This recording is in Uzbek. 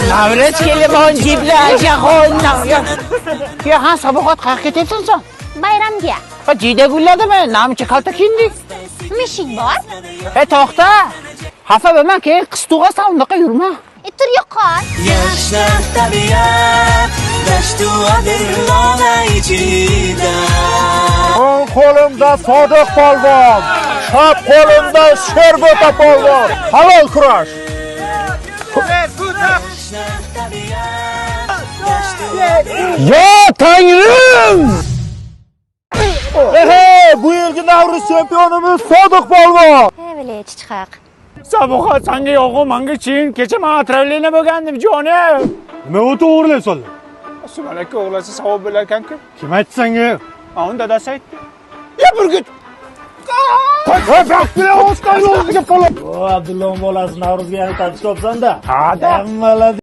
Navrat kelibon jiblar jahon. Ya ha saboqat qayerga ketyapsan sen? Bayramga. Ha jiyda gulladimi? Namchi kalta kiyindik. Mishik bor. To'xta. Xafa bo'lma, keyin qiz tug'asan, unaqa yurma. Tur yo'qol. Yashnar tabiat dashtu adirlona ichida. O'ng qo'limda Sodiq polvon, chap qo'limda Sherbota polvon. Halol kurash. Ya Tangrim! Bu yilgi Navro'z chempionimiz Sodiq polvon. Bilay chiqaq. Saboqat senga yo'g'u, menga chin. Kecha men atravlena bo'lgandim, jonim. Nima o'ta o'g'irlaysan? Sumalakka o'g'lasa savob bo'lar ekan-ku. Kim aytdi senga? Uni dadasi aytdi. Ya burgut. Baqtira Oskar yo'liga qolib. O, Abdulloh bolasi Navro'zga yana taklif topsanda. Ha, da. Hammalar